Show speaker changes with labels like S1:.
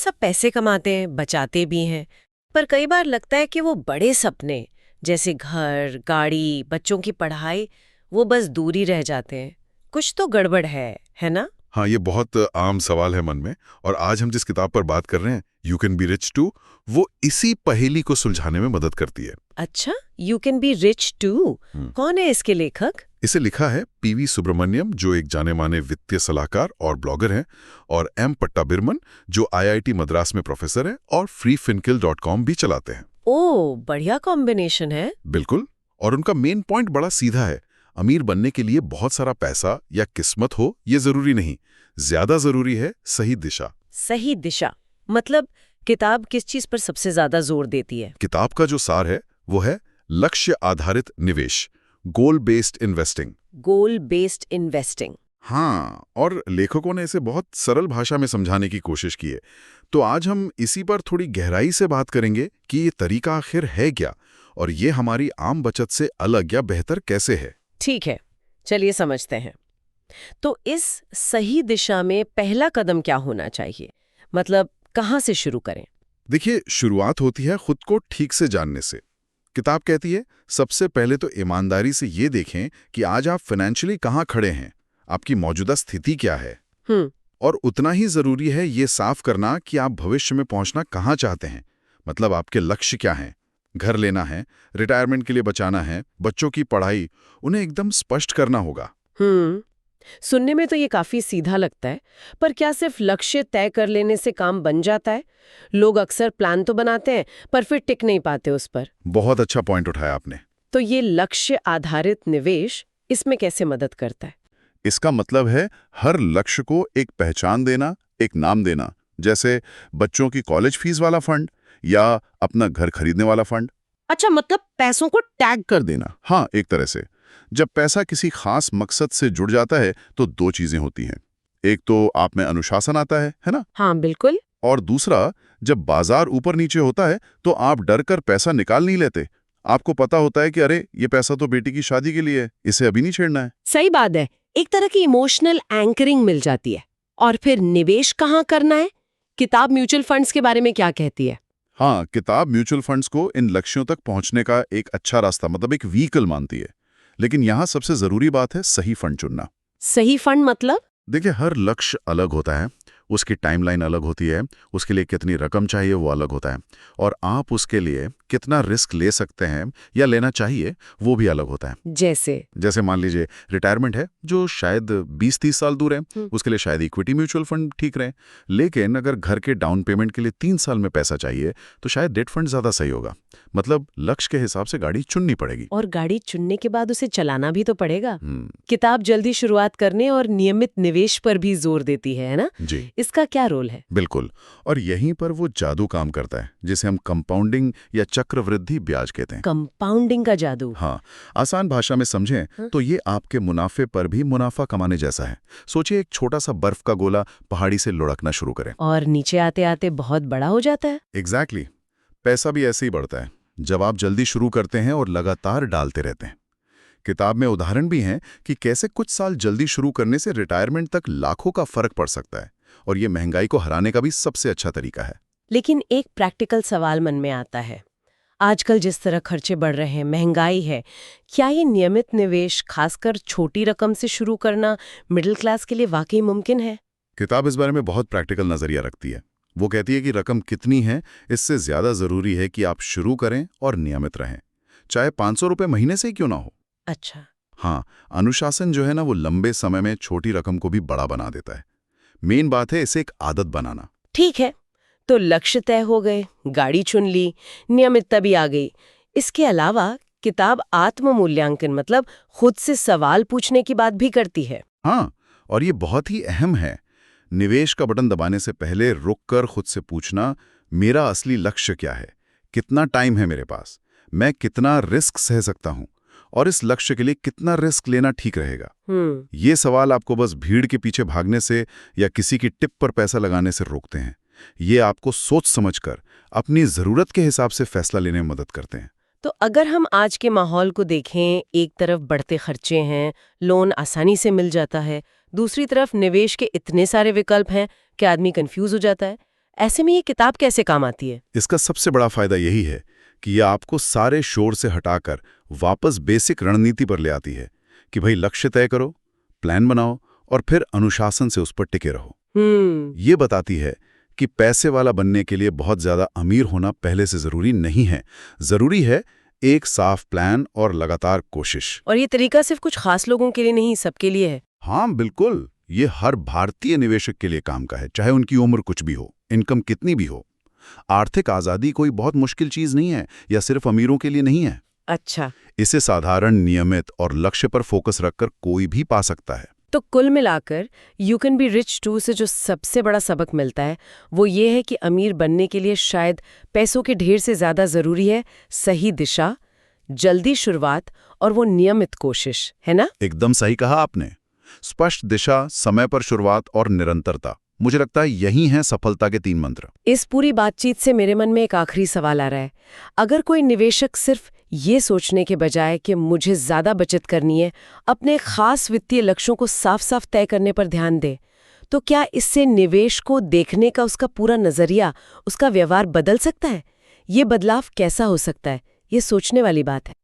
S1: सब पैसे कमाते हैं, बचाते भी हैं, पर कई बार लगता है कि वो बड़े सपने जैसे घर, गाड़ी, बच्चों की पढ़ाई, वो बस दूरी रह जाते हैं। कुछ तो गड़बड़ है ना?
S2: हाँ, ये बहुत आम सवाल है मन में। और आज हम जिस किताब पर बात कर रहे हैं, you can be rich too, वो इसी पहेली को सुलझाने में मदद करती है।
S1: अच्छा, you can be rich too. कौन है इसके लेखक?
S2: इसे लिखा है पीवी सुब्रमण्यम, जो एक जाने माने वित्तीय सलाहकार और ब्लॉगर हैं, और एम पट्टाबिरमन, जो आईआईटी मद्रास में प्रोफेसर है और freefinkle.com भी चलाते हैं।
S1: ओ, बढ़िया कॉम्बिनेशन है।
S2: बिल्कुल। और उनका मेन पॉइंट बड़ा सीधा है। अमीर बनने के लिए बहुत सारा पैसा या किस्मत हो ये जरूरी नहीं, ज्यादा जरूरी है सही दिशा।
S1: सही दिशा मतलब किताब किस चीज पर सबसे ज्यादा जोर देती है?
S2: किताब का जो सार है वो है लक्ष्य आधारित निवेश, गोल बेस्ड इन्वेस्टिंग।
S1: गोल बेस्ड इन्वेस्टिंग।
S2: हाँ, और लेखकों ने इसे बहुत सरल भाषा में समझाने की कोशिश की है। तो आज हम इसी पर थोड़ी गहराई से बात करेंगे कि ये तरीका आखिर है क्या, और ये हमारी आम बचत से अलग या बेहतर कैसे है।
S1: ठीक है, चलिए समझते हैं। तो इस सही दिशा में पहला कदम क्या होना चाहिए? मतलब कहाँ से शुरू करें?
S2: देखिए, शुरुआत होती है खुद को ठीक से जानने से। किताब कहती है सबसे पहले तो ईमानदारी से ये देखें कि आज आप फाइनेंशियली कहाँ खड़े हैं, आपकी मौजूदा स्थिति क्या है। और उतना ही जरूरी है ये साफ करना कि आप भविष्य में पहुंचना कहाँ चाहते हैं। मतलब आपके लक्ष्य क्या हैं। घर लेना है, रिटायरमेंट के लिए बचाना है, बच्चों की पढ़ाई, उन्हें एकदम स्पष्ट करना होगा।
S1: सुनने में तो ये काफी सीधा लगता है, पर क्या सिर्फ लक्ष्य तय कर लेने से काम बन जाता है? लोग अक्सर प्लान तो बनाते हैं पर फिर टिक नहीं पाते उस पर।
S2: बहुत अच्छा पॉइंट उठाया आपने।
S1: तो ये लक्ष्य आधारित निवेश इसमें कैसे मदद करता है?
S2: इसका मतलब है हर लक्ष्य को एक पहचान देना, एक नाम देना। जैसे बच्चों की कॉलेज फीस वाला फंड या अपना घर खरीदने वाला फंड।
S1: अच्छा, मतलब पैसों को टैग कर देना।
S2: हाँ, एक तरह से। जब पैसा किसी खास मकसद से जुड़ जाता है तो दो चीजें होती हैं। एक तो आप में अनुशासन आता है ना?
S1: हाँ बिल्कुल।
S2: और दूसरा, जब बाजार ऊपर नीचे होता है तो आप डर कर पैसा निकाल नहीं लेते। आपको पता होता है कि अरे, ये पैसा तो बेटी की शादी के लिए है, इसे अभी नहीं छेड़ना है।
S1: सही बात है, एक तरह की इमोशनल एंकरिंग मिल जाती है। और फिर निवेश कहाँ करना है? किताब म्यूचुअल फंड्स के बारे में क्या कहती है?
S2: हाँ, किताब म्यूचुअल फंड्स को इन लक्ष्यों तक पहुंचने का एक अच्छा रास्ता, मतलब एक व्हीकल मानती है। लेकिन यहाँ सबसे जरूरी बात है सही फंड चुनना।
S1: सही फंड मतलब?
S2: देखिए, हर लक्ष्य अलग होता है, उसकी टाइमलाइन अलग होती है, उसके लिए कितनी रकम चाहिए वो अलग होता है, और आप उसके लिए कितना रिस्क ले सकते हैं या लेना चाहिए वो भी अलग होता है।
S1: जैसे
S2: मान लीजिए रिटायरमेंट है जो शायद 20-30 साल दूर है, उसके लिए शायद इक्विटी म्यूचुअल फंड ठीक रहे। लेकिन अगर घर के डाउन पेमेंट के लिए 3 साल में पैसा चाहिए तो शायद डेट फंड ज्यादा सही होगा। मतलब लक्ष्य के हिसाब से गाड़ी चुननी पड़ेगी।
S1: और गाड़ी चुनने के बाद उसे चलाना भी तो पड़ेगा। किताब जल्दी शुरुआत करने और नियमित निवेश पर भी जोर देती है ना?
S2: जी।
S1: इसका क्या रोल है?
S2: बिल्कुल। और यहीं पर वो जादू काम करता है जिसे हम कंपाउंडिंग या चक्रवृद्धि ब्याज कहते हैं।
S1: कंपाउंडिंग का जादू?
S2: हाँ, आसान भाषा में समझें तो ये आपके मुनाफे पर भी मुनाफा कमाने जैसा है। सोचिए, एक छोटा सा बर्फ का गोला पहाड़ी से लुढ़कना शुरू करें
S1: और नीचे आते आते बहुत बड़ा हो जाता है।
S2: एग्जैक्टली। पैसा भी ऐसे ही बढ़ता है जब आप जल्दी शुरू करते हैं और लगातार डालते रहते हैं। किताब में उदाहरण भी हैं कि कैसे कुछ साल जल्दी शुरू करने से रिटायरमेंट तक लाखों का फर्क पड़ सकता है, और ये महंगाई को हराने का भी सबसे अच्छा तरीका है।
S1: लेकिन एक प्रैक्टिकल सवाल मन में आता है, आजकल जिस तरह खर्चे बढ़ रहे हैं, महंगाई है, क्या ये नियमित निवेश, खासकर छोटी रकम से शुरू करना, मिडिल क्लास के लिए वाकई मुमकिन है?
S2: किताब इस बारे में बहुत प्रैक्टिकल नजरिया रखती है। वो कहती है कि रकम कितनी है इससे ज्यादा जरूरी है कि आप शुरू करें और नियमित रहें, चाहे 500 रुपए महीने से ही क्यों ना हो।
S1: अच्छा।
S2: हाँ, अनुशासन जो है ना, वो लंबे समय में छोटी रकम को भी बड़ा बना देता है। मेन बात है इसे एक आदत बनाना।
S1: ठीक है, तो लक्ष्य तय हो गए, गाड़ी चुन ली, नियमितता भी आ गई। इसके अलावा किताब आत्म मूल्यांकन मतलब खुद से सवाल पूछने की बात भी करती है।
S2: हाँ, और ये बहुत ही अहम है। निवेश का बटन दबाने से पहले रुककर खुद से पूछना, मेरा असली लक्ष्य क्या है, कितना टाइम है मेरे पास, मैं कितना रिस्क सह सकता हूँ, और इस लक्ष्य के लिए कितना रिस्क लेना ठीक रहेगा। ये सवाल आपको बस भीड़ के पीछे भागने से या किसी की टिप पर पैसा लगाने से रोकते हैं। ये आपको सोच समझकर अपनी जरूरत के हिसाब से फैसला लेने में मदद करते हैं।
S1: तो अगर हम आज के माहौल को देखें, एक तरफ बढ़ते खर्चे हैं, लोन आसानी से मिल जाता है, दूसरी तरफ निवेश के इतने सारे विकल्प हैं कि आदमी कंफ्यूज हो जाता है। ऐसे में ये किताब कैसे काम आती है?
S2: इसका सबसे बड़ा फायदा यही है कि ये आपको सारे शोर से हटाकर वापस बेसिक रणनीति पर ले आती है कि भाई लक्ष्य तय करो, प्लान बनाओ और फिर अनुशासन से उस पर टिके रहो। ये बताती है कि पैसे वाला बनने के लिए बहुत ज्यादा अमीर होना पहले से जरूरी नहीं है। जरूरी है एक साफ प्लान और लगातार कोशिश।
S1: और ये तरीका सिर्फ कुछ खास लोगों के लिए नहीं, सबके लिए है।
S2: हाँ बिल्कुल, ये हर भारतीय निवेशक के लिए काम का है, चाहे उनकी उम्र कुछ भी हो, इनकम कितनी भी हो। आर्थिक आजादी कोई बहुत मुश्किल चीज नहीं है या सिर्फ अमीरों के लिए नहीं है।
S1: अच्छा,
S2: इसे साधारण, नियमित और लक्ष्य पर फोकस रखकर कोई भी पा सकता है।
S1: तो कुल मिलाकर you can be rich too से जो सबसे बड़ा सबक मिलता है वो ये है कि अमीर बनने के लिए शायद पैसों के ढेर से ज्यादा जरूरी है सही दिशा, जल्दी शुरुआत और वो नियमित कोशिश, है ना?
S2: एकदम सही कहा आपने। स्पष्ट दिशा, समय पर शुरुआत और निरंतरता, मुझे लगता है यही हैं सफलता के 3 मंत्र।
S1: इस पूरी बातचीत से मेरे मन में एक आखिरी सवाल आ रहा है। अगर कोई निवेशक सिर्फ ये सोचने के बजाय कि मुझे ज्यादा बचत करनी है, अपने खास वित्तीय लक्ष्यों को साफ साफ तय करने पर ध्यान दे, तो क्या इससे निवेश को देखने का उसका पूरा नजरिया, उसका व्यवहार बदल सकता है? ये बदलाव कैसा हो सकता है? ये सोचने वाली बात है।